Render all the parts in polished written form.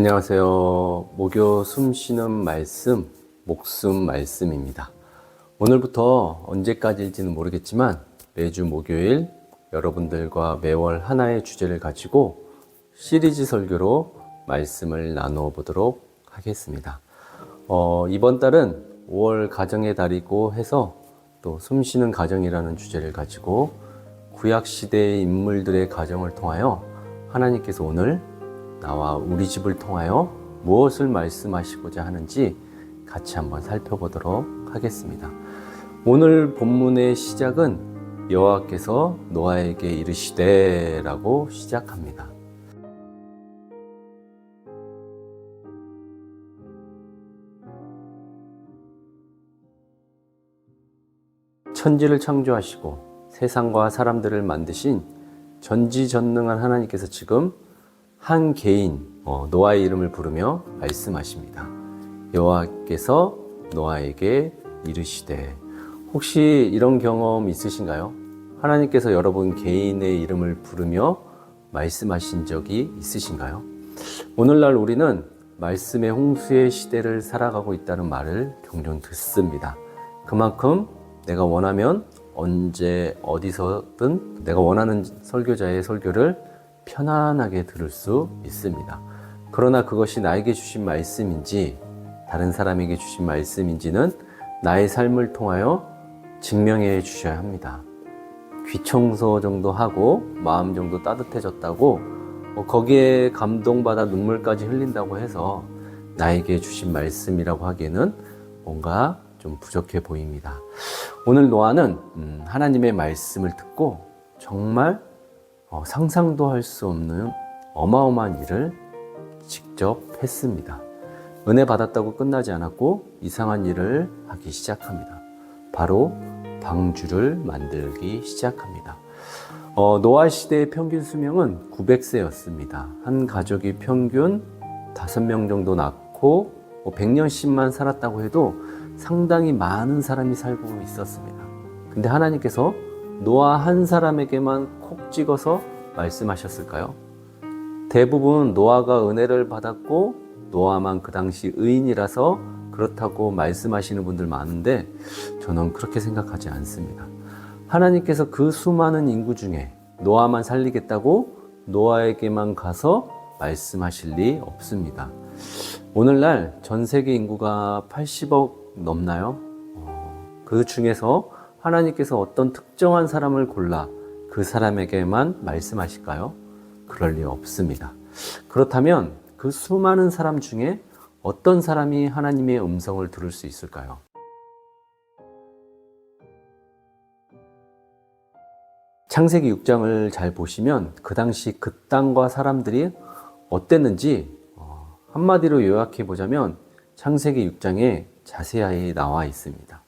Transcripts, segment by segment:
안녕하세요. 목요 숨 쉬는 말씀, 목숨 말씀입니다. 오늘부터 언제까지일지는 모르겠지만 매주 목요일 여러분들과 매월 하나의 주제를 가지고 시리즈 설교로 말씀을 나누어 보도록 하겠습니다. 이번 달은 5월 가정의 달이고 해서 또 숨쉬는 가정이라는 주제를 가지고 구약시대의 인물들의 가정을 통하여 하나님께서 오늘 나와 우리 집을 통하여 무엇을 말씀하시고자 하는지 같이 한번 살펴보도록 하겠습니다. 오늘 본문의 시작은 여호와께서 노아에게 이르시되 라고 시작합니다. 천지를 창조하시고 세상과 사람들을 만드신 전지전능한 하나님께서 지금 한 개인 노아의 이름을 부르며 말씀하십니다. 여호와께서 노아에게 이르시되. 혹시 이런 경험 있으신가요? 하나님께서 여러분 개인의 이름을 부르며 말씀하신 적이 있으신가요? 오늘날 우리는 말씀의 홍수의 시대를 살아가고 있다는 말을 종종 듣습니다. 그만큼 내가 원하면 언제 어디서든 내가 원하는 설교자의 설교를 편안하게 들을 수 있습니다. 그러나 그것이 나에게 주신 말씀인지 다른 사람에게 주신 말씀인지는 나의 삶을 통하여 증명해 주셔야 합니다. 귀 청소 정도 하고 마음 정도 따뜻해졌다고 거기에 감동받아 눈물까지 흘린다고 해서 나에게 주신 말씀이라고 하기에는 뭔가 좀 부족해 보입니다. 오늘 노아는 하나님의 말씀을 듣고 정말 상상도 할 수 없는 어마어마한 일을 직접 했습니다. 은혜 받았다고 끝나지 않았고 이상한 일을 하기 시작합니다. 바로 방주를 만들기 시작합니다. 노아 시대의 평균 수명은 900세였습니다. 한 가족이 평균 5명 정도 낳고 100년씩만 살았다고 해도 상당히 많은 사람이 살고 있었습니다. 근데 하나님께서 노아 한 사람에게만 콕 찍어서 말씀하셨을까요? 대부분 노아가 은혜를 받았고 노아만 그 당시 의인이라서 그렇다고 말씀하시는 분들 많은데 저는 그렇게 생각하지 않습니다. 하나님께서 그 수많은 인구 중에 노아만 살리겠다고 노아에게만 가서 말씀하실 리 없습니다. 오늘날 전 세계 인구가 80억 넘나요? 그 중에서 하나님께서 어떤 특정한 사람을 골라 그 사람에게만 말씀하실까요? 그럴 리 없습니다. 그렇다면 그 수많은 사람 중에 어떤 사람이 하나님의 음성을 들을 수 있을까요? 창세기 6장을 잘 보시면 그 당시 그 땅과 사람들이 어땠는지 한마디로 요약해 보자면 창세기 6장에 자세히 나와 있습니다.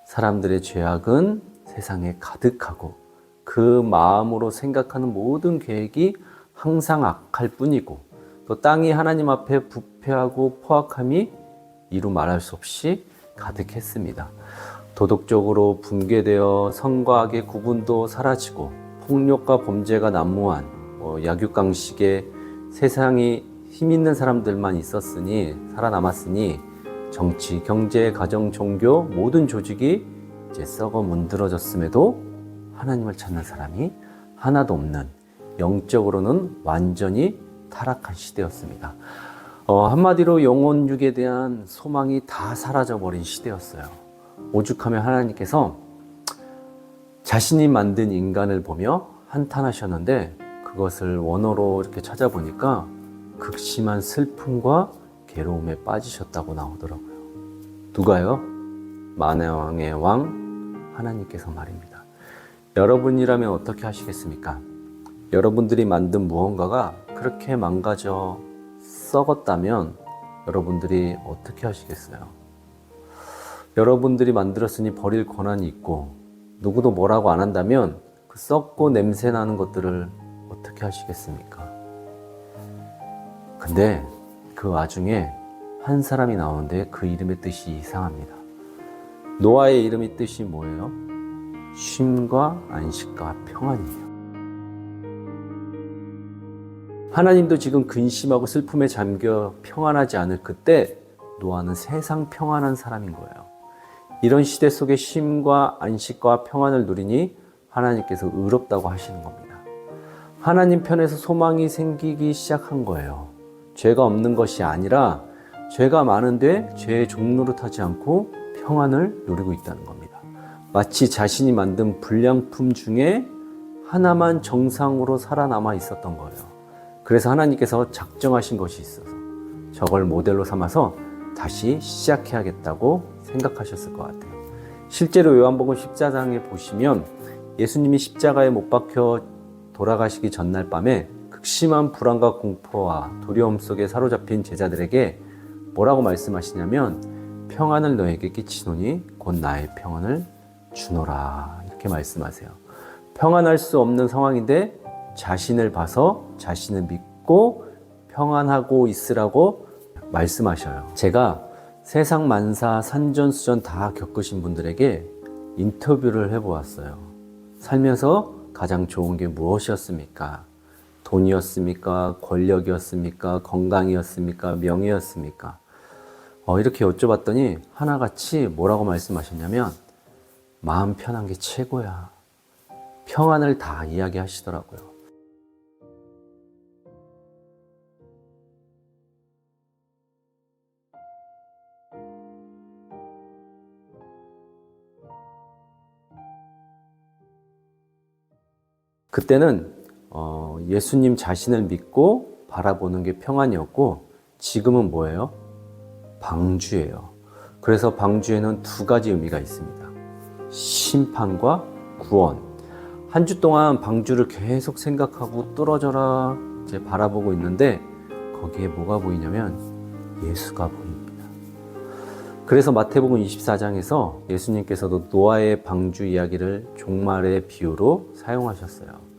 사람들의 죄악은 세상에 가득하고 그 마음으로 생각하는 모든 계획이 항상 악할 뿐이고 또 땅이 하나님 앞에 부패하고 포악함이 이루 말할 수 없이 가득했습니다. 도덕적으로 붕괴되어 선과 악의 구분도 사라지고 폭력과 범죄가 난무한 약육강식의 세상이 힘 있는 사람들만 있었으니 살아남았으니 정치, 경제, 가정, 종교 모든 조직이 이제 썩어 문드러졌음에도 하나님을 찾는 사람이 하나도 없는 영적으로는 완전히 타락한 시대였습니다. 한마디로 영혼육에 대한 소망이 다 사라져버린 시대였어요. 오죽하면 하나님께서 자신이 만든 인간을 보며 한탄하셨는데 그것을 원어로 이렇게 찾아보니까 극심한 슬픔과 괴로움에 빠지셨다고 나오더라고요. 누가요? 만왕의 왕 하나님께서 말입니다. 여러분이라면 어떻게 하시겠습니까? 여러분들이 만든 무언가가 그렇게 망가져 썩었다면 여러분들이 어떻게 하시겠어요? 여러분들이 만들었으니 버릴 권한이 있고 누구도 뭐라고 안 한다면 그 썩고 냄새 나는 것들을 어떻게 하시겠습니까? 근데 그 와중에 한 사람이 나오는데 그 이름의 뜻이 이상합니다. 노아의 이름의 뜻이 뭐예요? 쉼과 안식과 평안이에요. 하나님도 지금 근심하고 슬픔에 잠겨 평안하지 않을 그때 노아는 세상 평안한 사람인 거예요. 이런 시대 속에 쉼과 안식과 평안을 누리니 하나님께서 의롭다고 하시는 겁니다. 하나님 편에서 소망이 생기기 시작한 거예요. 죄가 없는 것이 아니라 죄가 많은데 죄의 종로를 타지 않고 평안을 누리고 있다는 겁니다. 마치 자신이 만든 불량품 중에 하나만 정상으로 살아남아 있었던 거예요. 그래서 하나님께서 작정하신 것이 있어서 저걸 모델로 삼아서 다시 시작해야겠다고 생각하셨을 것 같아요. 실제로 요한복음 14장에 보시면 예수님이 십자가에 못 박혀 돌아가시기 전날 밤에 극심한 불안과 공포와 두려움 속에 사로잡힌 제자들에게 뭐라고 말씀하시냐면 평안을 너에게 끼치노니 곧 나의 평안을 주노라 이렇게 말씀하세요. 평안할 수 없는 상황인데 자신을 봐서 자신을 믿고 평안하고 있으라고 말씀하셔요. 제가 세상 만사 산전수전 다 겪으신 분들에게 인터뷰를 해보았어요. 살면서 가장 좋은 게 무엇이었습니까? 돈이었습니까? 권력이었습니까? 건강이었습니까? 명예였습니까? 이렇게 여쭤봤더니 하나같이 뭐라고 말씀하셨냐면 마음 편한 게 최고야. 평안을 다 이야기하시더라고요. 그때는 예수님 자신을 믿고 바라보는 게 평안이었고 지금은 뭐예요? 방주예요. 그래서 방주에는 두 가지 의미가 있습니다. 심판과 구원. 한 주 동안 방주를 계속 생각하고 뚫어져라 이제 바라보고 있는데 거기에 뭐가 보이냐면 예수가 보입니다. 그래서 마태복음 24장에서 예수님께서도 노아의 방주 이야기를 종말의 비유로 사용하셨어요.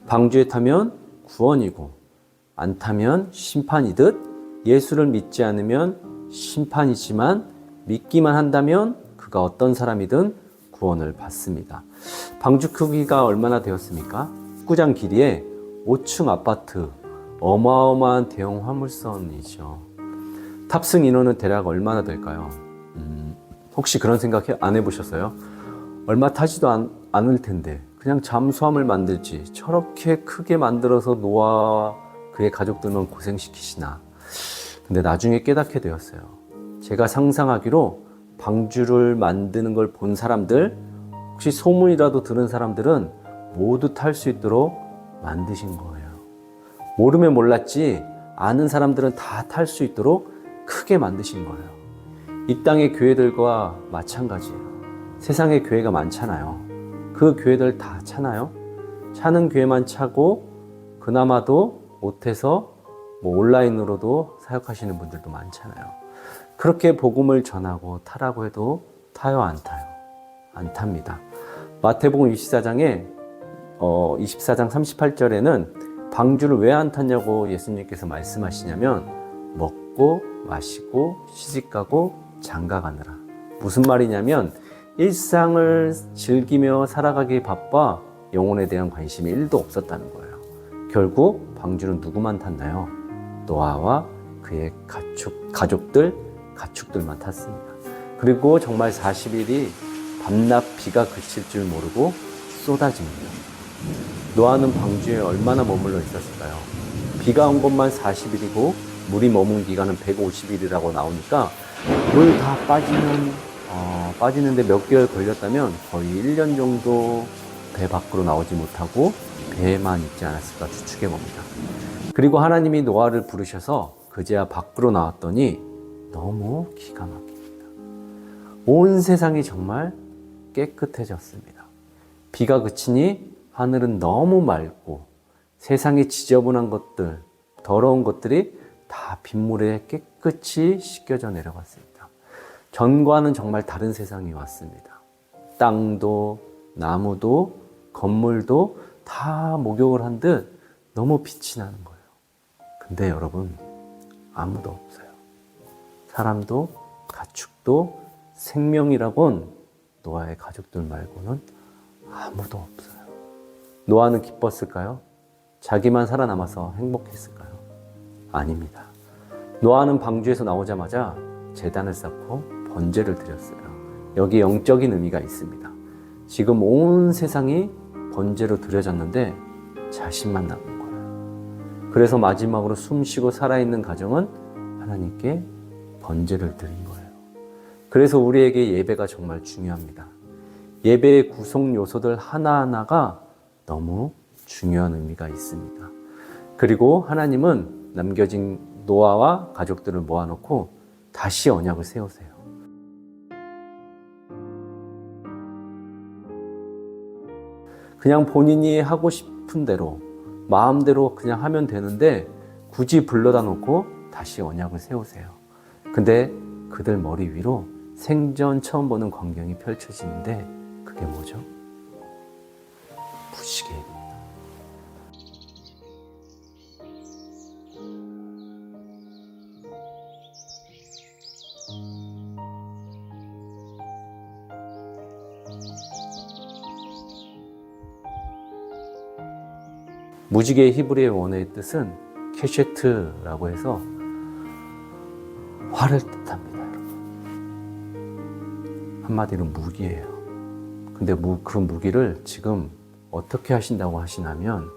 방주에 타면 구원이고 안 타면 심판이듯 예수를 믿지 않으면 심판이지만 믿기만 한다면 그가 어떤 사람이든 구원을 받습니다. 방주 크기가 얼마나 되었습니까? 축구장 길이에 5층 아파트, 어마어마한 대형 화물선이죠. 탑승 인원은 대략 얼마나 될까요? 혹시 그런 생각 안 해보셨어요? 얼마 타지도 않을 텐데 그냥 잠수함을 만들지 저렇게 크게 만들어서 노아와 그의 가족들만 고생시키시나. 근데 나중에 깨닫게 되었어요. 제가 상상하기로 방주를 만드는 걸 본 사람들, 혹시 소문이라도 들은 사람들은 모두 탈 수 있도록 만드신 거예요. 모르면 몰랐지 아는 사람들은 다 탈 수 있도록 크게 만드신 거예요. 이 땅의 교회들과 마찬가지예요. 세상에 교회가 많잖아요. 그 교회들 다 차나요? 차는 교회만 차고 그나마도 못해서 온라인으로도 사역하시는 분들도 많잖아요. 그렇게 복음을 전하고 타라고 해도 타요, 안 타요? 안 탑니다. 마태복음 24장에 24장 38절에는 방주를 왜 안 탔냐고 예수님께서 말씀하시냐면 먹고 마시고 시집가고 장가가느라. 무슨 말이냐면 일상을 즐기며 살아가기 바빠 영혼에 대한 관심이 1도 없었다는 거예요. 결국 방주는 누구만 탔나요? 노아와 그의 가축들만 탔습니다. 그리고 정말 40일이 밤낮 비가 그칠 줄 모르고 쏟아집니다. 노아는 방주에 얼마나 머물러 있었을까요? 비가 온 것만 40일이고 물이 머문 기간은 150일이라고 나오니까 물 다 빠지는데 몇 개월 걸렸다면 거의 1년 정도 배 밖으로 나오지 못하고 배에만 있지 않았을까 추측해 봅니다. 그리고 하나님이 노아를 부르셔서 그제야 밖으로 나왔더니 너무 기가 막힙니다. 온 세상이 정말 깨끗해졌습니다. 비가 그치니 하늘은 너무 맑고 세상의 지저분한 것들, 더러운 것들이 다 빗물에 깨끗이 씻겨져 내려갔습니다. 전과는 정말 다른 세상이 왔습니다. 땅도 나무도 건물도 다 목욕을 한 듯 너무 빛이 나는 거예요. 근데 여러분 아무도 없어요. 사람도 가축도 생명이라곤 노아의 가족들 말고는 아무도 없어요. 노아는 기뻤을까요? 자기만 살아남아서 행복했을까요? 아닙니다. 노아는 방주에서 나오자마자 제단을 쌓고 번제를 드렸어요. 여기 영적인 의미가 있습니다. 지금 온 세상이 번제로 드려졌는데 자신만 남은 거예요. 그래서 마지막으로 숨쉬고 살아있는 가정은 하나님께 번제를 드린 거예요. 그래서 우리에게 예배가 정말 중요합니다. 예배의 구성 요소들 하나하나가 너무 중요한 의미가 있습니다. 그리고 하나님은 남겨진 노아와 가족들을 모아놓고 다시 언약을 세우세요. 그냥 본인이 하고 싶은 대로 마음대로 그냥 하면 되는데 굳이 불러다 놓고 다시 언약을 세우세요. 근데 그들 머리 위로 생전 처음 보는 광경이 펼쳐지는데 그게 뭐죠? 무지개입니다. 무지개의 히브리의 원어의 뜻은 케셰트라고 해서 활을 뜻합니다, 여러분. 한마디로 무기예요. 근데 그 무기를 지금 어떻게 하신다고 하시냐면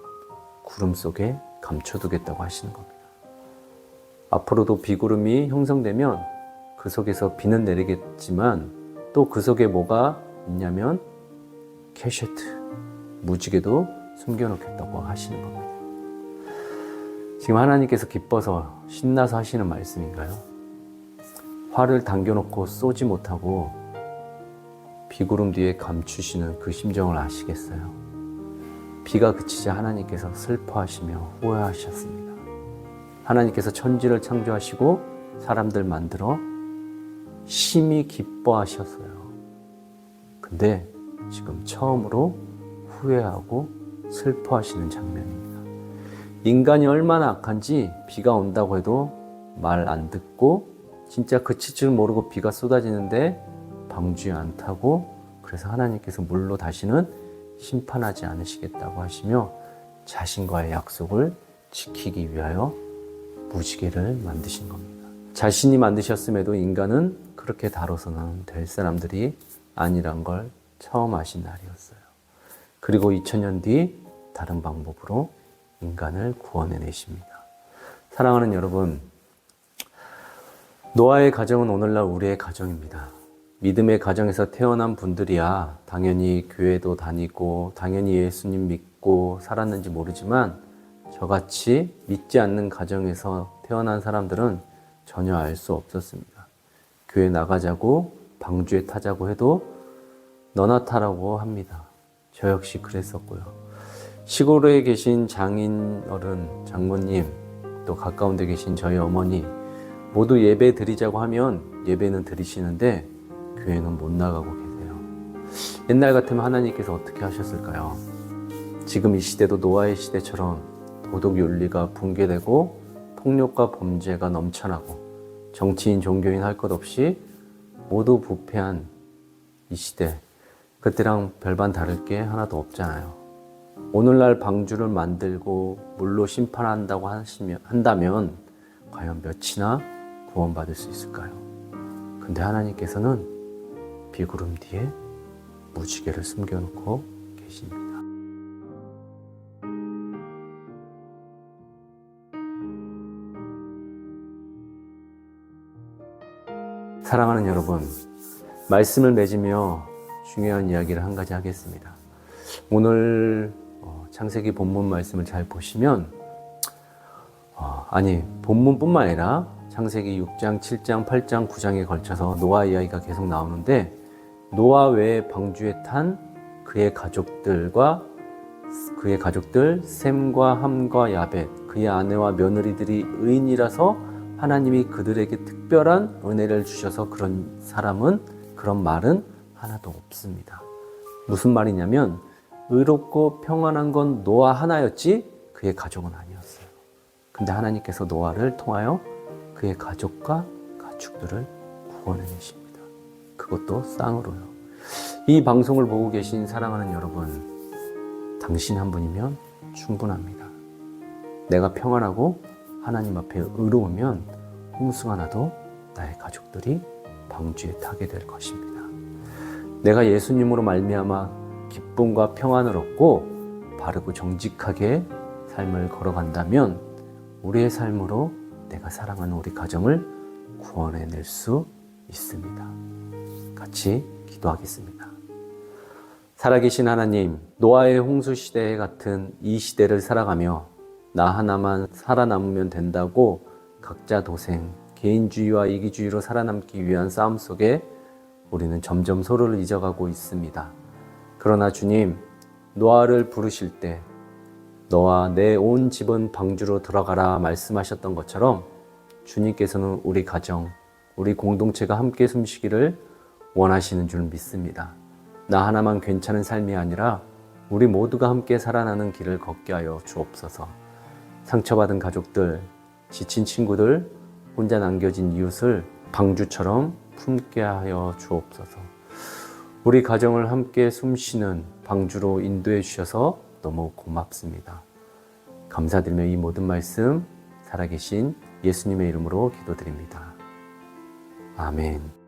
구름 속에 감춰두겠다고 하시는 겁니다. 앞으로도 비구름이 형성되면 그 속에서 비는 내리겠지만 또 그 속에 뭐가 있냐면 케셰트, 무지개도 숨겨놓겠다고 하시는 겁니다. 지금 하나님께서 기뻐서 신나서 하시는 말씀인가요? 활을 당겨놓고 쏘지 못하고 비구름 뒤에 감추시는 그 심정을 아시겠어요? 비가 그치자 하나님께서 슬퍼하시며 후회하셨습니다. 하나님께서 천지를 창조하시고 사람들 만들어 심히 기뻐하셨어요. 근데 지금 처음으로 후회하고 슬퍼하시는 장면입니다. 인간이 얼마나 악한지 비가 온다고 해도 말 안 듣고 진짜 그칠 줄 모르고 비가 쏟아지는데 방주에 안 타고 그래서 하나님께서 물로 다시는 심판하지 않으시겠다고 하시며 자신과의 약속을 지키기 위하여 무지개를 만드신 겁니다. 자신이 만드셨음에도 인간은 그렇게 다뤄서는 될 사람들이 아니란 걸 처음 아신 날이었어요. 그리고 2000년 뒤 다른 방법으로 인간을 구원해내십니다. 사랑하는 여러분, 노아의 가정은 오늘날 우리의 가정입니다. 믿음의 가정에서 태어난 분들이야 당연히 교회도 다니고 당연히 예수님 믿고 살았는지 모르지만 저같이 믿지 않는 가정에서 태어난 사람들은 전혀 알 수 없었습니다. 교회 나가자고 방주에 타자고 해도 너나 타라고 합니다. 저 역시 그랬었고요. 시골에 계신 장인 어른, 장모님, 또 가까운 데 계신 저희 어머니 모두 예배 드리자고 하면 예배는 드리시는데 교회는 못 나가고 계세요. 옛날 같으면 하나님께서 어떻게 하셨을까요? 지금 이 시대도 노아의 시대처럼 도덕 윤리가 붕괴되고 폭력과 범죄가 넘쳐나고 정치인, 종교인 할 것 없이 모두 부패한 이 시대, 그때랑 별반 다를 게 하나도 없잖아요. 오늘날 방주를 만들고 물로 심판한다고 한다면 과연 몇이나 구원받을 수 있을까요? 근데 하나님께서는 비구름 뒤에 무지개를 숨겨놓고 계십니다. 사랑하는 여러분, 말씀을 맺으며 중요한 이야기를 한 가지 하겠습니다. 오늘 창세기 본문 말씀을 잘 보시면 본문뿐만 아니라 창세기 6장, 7장, 8장, 9장에 걸쳐서 노아 이야기가 계속 나오는데 노아 외에 방주에 탄 그의 가족들 셈과 함과 야벳, 그의 아내와 며느리들이 의인이라서 하나님이 그들에게 특별한 은혜를 주셔서 그런 말은 하나도 없습니다. 무슨 말이냐면 의롭고 평안한 건 노아 하나였지 그의 가족은 아니었어요. 근데 하나님께서 노아를 통하여 그의 가족과 가축들을 구원해내십니다. 그것도 쌍으로요. 이 방송을 보고 계신 사랑하는 여러분, 당신 한 분이면 충분합니다. 내가 평안하고 하나님 앞에 의로우면 홍수가 나도 나의 가족들이 방주에 타게 될 것입니다. 내가 예수님으로 말미암아 기쁨과 평안을 얻고 바르고 정직하게 삶을 걸어간다면 우리의 삶으로 내가 사랑하는 우리 가정을 구원해낼 수 있습니다. 같이 기도하겠습니다. 살아계신 하나님, 노아의 홍수 시대 같은 이 시대를 살아가며 나 하나만 살아남으면 된다고 각자 도생, 개인주의와 이기주의로 살아남기 위한 싸움 속에 우리는 점점 서로를 잊어가고 있습니다. 그러나 주님, 노아를 부르실 때 너와 내 온 집은 방주로 들어가라 말씀하셨던 것처럼 주님께서는 우리 가정, 우리 공동체가 함께 숨쉬기를 원하시는 줄 믿습니다. 나 하나만 괜찮은 삶이 아니라 우리 모두가 함께 살아나는 길을 걷게 하여 주옵소서. 상처받은 가족들, 지친 친구들, 혼자 남겨진 이웃을 방주처럼 품게 하여 주옵소서. 우리 가정을 함께 숨쉬는 방주로 인도해 주셔서 너무 고맙습니다. 감사드리며 이 모든 말씀 살아계신 예수님의 이름으로 기도드립니다. 아멘.